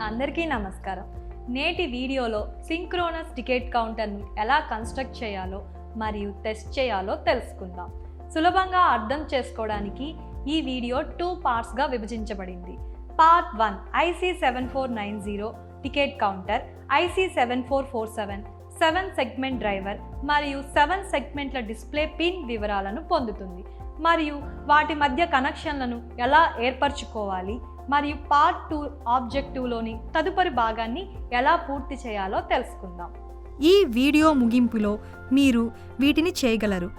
అందరికీ నమస్కారం. నేటి వీడియోలో సింక్రోనస్ టికెట్ కౌంటర్ని ఎలా కన్స్ట్రక్ట్ చేయాలో మరియు టెస్ట్ చేయాలో తెలుసుకుందాం. సులభంగా అర్థం చేసుకోవడానికి ఈ వీడియో 2 పార్ట్స్గా విభజించబడింది. Part 1 IC7490 ticket counter, IC7447 7 segment driver మరియు 7 సెగ్మెంట్ల డిస్ప్లే పిన్ వివరాలను పొందుతుంది మరియు వాటి మధ్య కనెక్షన్లను ఎలా ఏర్పరచుకోవాలి మరియు పార్ట్ 2 ఆబ్జెక్టివ్లోని తదుపరి భాగాన్ని ఎలా పూర్తి చేయాలో తెలుసుకుందాం. ఈ వీడియో ముగింపులో మీరు వీటిని చేయగలరు: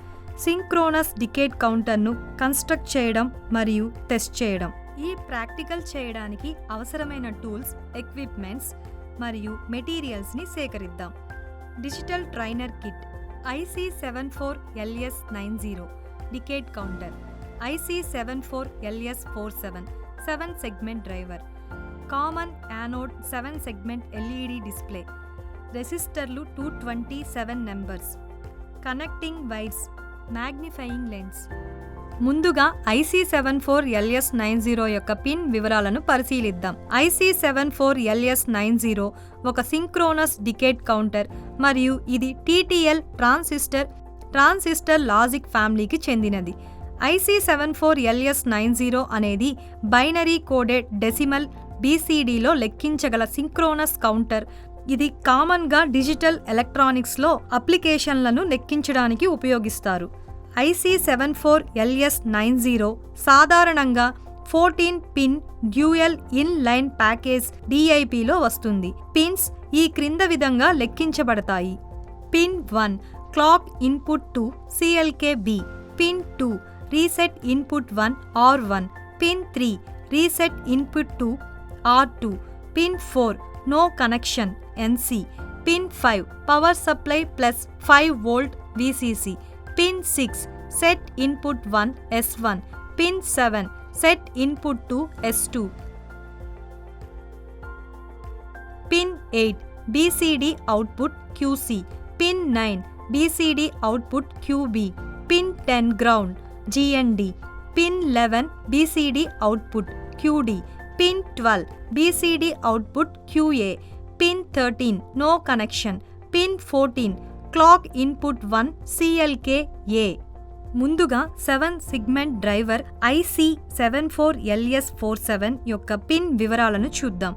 సింక్రోనస్ టికెట్ కౌంటర్ను కన్స్ట్రక్ట్ చేయడం మరియు టెస్ట్ చేయడం. ఈ ప్రాక్టికల్ చేయడానికి అవసరమైన టూల్స్, ఎక్విప్మెంట్స్ మరియు మెటీరియల్స్ని సేకరిద్దాం. Digital trainer kit, IC74LS90 ticket counter, IC74LS47 7 segment driver, common anode 7 segment LED display, రెసిస్టర్లు 227 numbers, connecting wires, magnifying lens. ముందుగా IC74LS90 యొక్క పిన్ వివరాలను పరిశీలిద్దాం. IC74LS90 ఒక సింక్రోనస్ టికెట్ కౌంటర్ మరియు ఇది TTL ట్రాన్సిస్టర్ లాజిక్ ఫ్యామిలీకి చెందినది. IC74LS90 అనేది బైనరీ కోడెడ్ డెసిమల్ BCDలో లెక్కించగల సింక్రోనస్ కౌంటర్. ఇది కామన్గా డిజిటల్ ఎలక్ట్రానిక్స్లో అప్లికేషన్లను లెక్కించడానికి ఉపయోగిస్తారు. IC74LS90 సాధారణంగా 14 pin dual in line package DIPలో వస్తుంది. పిన్స్ ఈ క్రింద విధంగా లెక్కించబడతాయి. Pin 1 clock input to CLK-B, pin 2 reset input 1 R1, pin 3 reset input 2 R2, pin 4 no connection NC, pin 5 power supply plus 5 volt VCC, pin 6 set input 1 S1, pin 7 set input 2 S2, pin 8 BCD output QC, pin 9 BCD output QB, pin 10 ground GND, pin 11 BCD output QD, pin 12 BCD output QA, pin 13 no connection, pin 14 clock input 1 CLK-A. ముందుగా 7 segment driver IC74LS47 యొక్క pin వివరాలను చూద్దాం.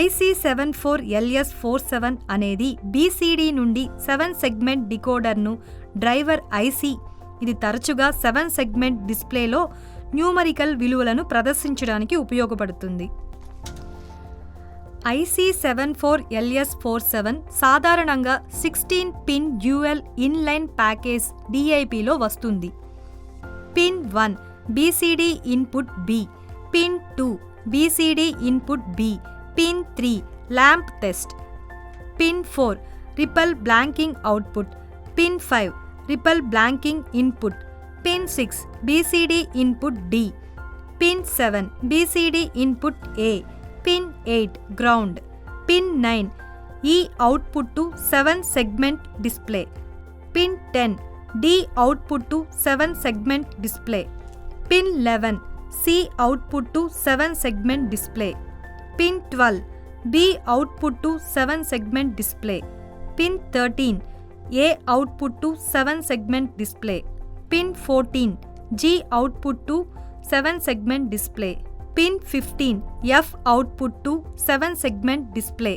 IC74LS47 అనేది BCD నుండి 7 segment డికోడర్ను driver IC. ఇది తరచుగా 7 segment డిస్ప్లేలో numerical విలువలను ప్రదర్శించడానికి ఉపయోగపడుతుంది. IC74LS47 సాధారణంగా 16 పిన్ డ్యూయల్ ఇన్లైన్ ప్యాకేజ్ DIPలో వస్తుంది. Pin 1 BCD input B, pin 2 BCD input B, pin 3 lamp test, pin 4 ripple blanking output, pin 5 ripple blanking input, pin 6 BCD input D, pin 7 BCD input A, pin 8 ground, pin 9 ఈ output to 7 segment display, pin 10 D output to 7 segment display, pin 11 C output to 7 segment display, pin 12 B output to 7 segment display, pin 13 A output to 7 segment display, pin 14 G output to 7 segment display, pin 15 F output to 7 segment display,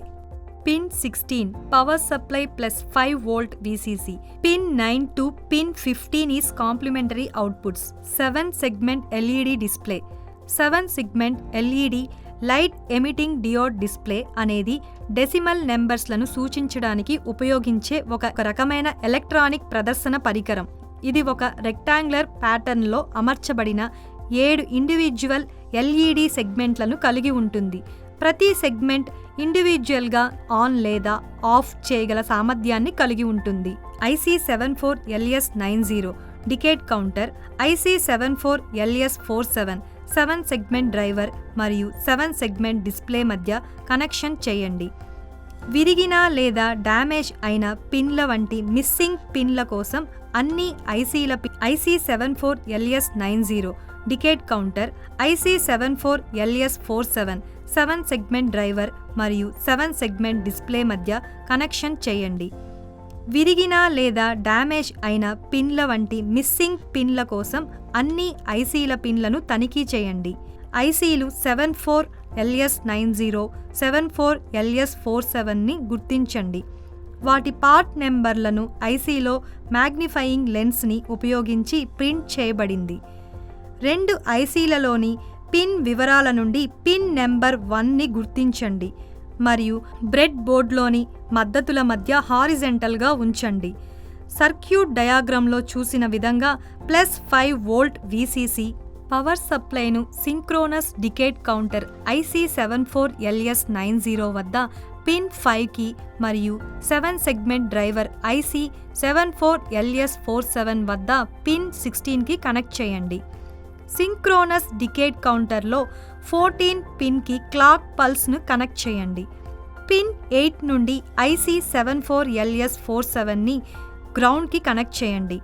pin 16 power supply plus 5 volt VCC, pin 9 to pin 15 is complementary outputs. 7 segment LED display. 7 segment LED light emitting diode display అనేది decimal నెంబర్స్లను సూచించడానికి ఉపయోగించే ఒక రకమైన electronic ప్రదర్శన పరికరం. ఇది ఒక రెక్టాంగులర్ ప్యాటర్న్లో అమర్చబడిన 7 ఇండివిడ్యువల్ LED సెగ్మెంట్లను కలిగి ఉంటుంది. ప్రతి సెగ్మెంట్ ఇండివిడ్యువల్గా ఆన్ లేదా ఆఫ్ చేయగల సామర్థ్యాన్ని కలిగి ఉంటుంది. IC74LS90 ticket counter, IC74LS47 7 segment driver మరియు 7 సెగ్మెంట్ డిస్ప్లే మధ్య కనెక్షన్ చేయండి. విరిగిన లేదా డ్యామేజ్ అయిన పిన్ల వంటి మిస్సింగ్ పిన్ల కోసం అన్ని IC74LS90 ticket counter, IC74LS47 7 segment driver మరియు 7 సెగ్మెంట్ డిస్ప్లే మధ్య కనెక్షన్ చేయండి. విరిగిన లేదా డ్యామేజ్ అయిన పిన్ల వంటి మిస్సింగ్ పిన్ల కోసం అన్ని ఐసీల పిన్లను తనిఖీ చేయండి. ఐసీలు 74LS90, 74LS47ని గుర్తించండి. వాటి పార్ట్ నెంబర్లను ఐసీలో మ్యాగ్నిఫైయింగ్ లెన్స్ని ఉపయోగించి ప్రింట్ చేయబడింది. 2 ఐసీలలోని పిన్ వివరాల నుండి పిన్ నెంబర్ 1ని గుర్తించండి మరియు బ్రెడ్ బోర్డ్లోని మద్దతుల మధ్య హారిజెంటల్గా ఉంచండి. సర్క్యూట్ డయాగ్రామ్లో చూసిన విధంగా +5V VCC పవర్ సప్లైను సింక్రోనస్ డికేట్ కౌంటర్ IC74LS90 వద్ద పిన్ 5కి మరియు 7 సెగ్మెంట్ డ్రైవర్ IC74LS47 వద్ద పిన్ 16కి కనెక్ట్ చేయండి. సింక్రోనస్ డికేట్ కౌంటర్లో 14 పిన్కి క్లాక్ పల్స్ను కనెక్ట్ చేయండి. పిన్ 8 నుండి IC74LS47ని గ్రౌండ్కి కనెక్ట్ చేయండి.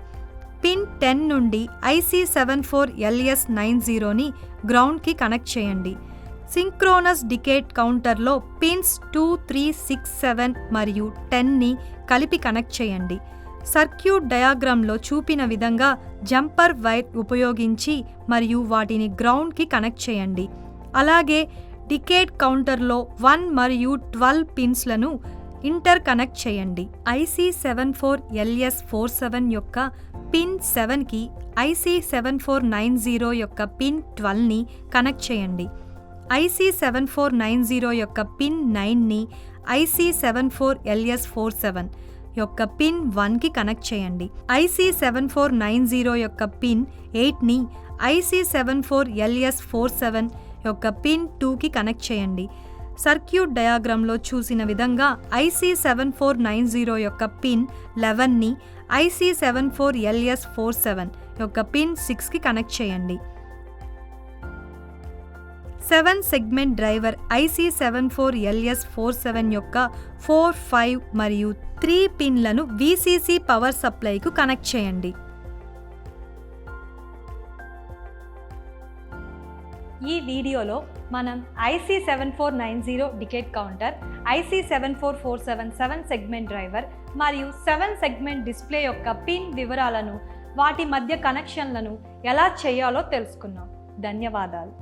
పిన్ 10 నుండి IC74LS90ని గ్రౌండ్కి కనెక్ట్ చేయండి. సింక్రోనస్ డికేట్ కౌంటర్లో పిన్స్ 2, 3, 6, 7 మరియు 10ని కలిపి కనెక్ట్ చేయండి. సర్క్యూట్ డయాగ్రామ్లో చూపిన విధంగా జంపర్ వైర్ ఉపయోగించి మరియు వాటిని గ్రౌండ్కి కనెక్ట్ చేయండి. అలాగే డికేట్ కౌంటర్లో 1 మరియు 12 పిన్స్లను ఇంటర్ కనెక్ట్ చేయండి. IC74LS47 యొక్క పిన్ 7కి IC7490 యొక్క పిన్ 12ని కనెక్ట్ చేయండి. IC7490 యొక్క పిన్ 9ని IC74LS47 యొక్క పిన్ 1కి కనెక్ట్ చేయండి. IC7490 యొక్క పిన్ 8ని IC74LS47 యొక్క పిన్ 2కి కనెక్ట్ చేయండి. సర్క్యూట్ డయాగ్రామ్లో చూసిన విధంగా IC7490 యొక్క పిన్ 11ని IC74LS47 యొక్క పిన్ 6కి కనెక్ట్ చేయండి. 7 సెగ్మెంట్ డ్రైవర్ IC74LS47 యొక్క 4, 5 మరియు 3 పిన్లను VCC పవర్ సప్లైకు కనెక్ట్ చేయండి. ఈ వీడియోలో మనం IC7490 decade counter, IC7447 7 segment driver మరియు 7 సెగ్మెంట్ డిస్ప్లే యొక్క పిన్ వివరాలను, వాటి మధ్య కనెక్షన్లను ఎలా చేయాలో తెలుసుకున్నాం. ధన్యవాదాలు.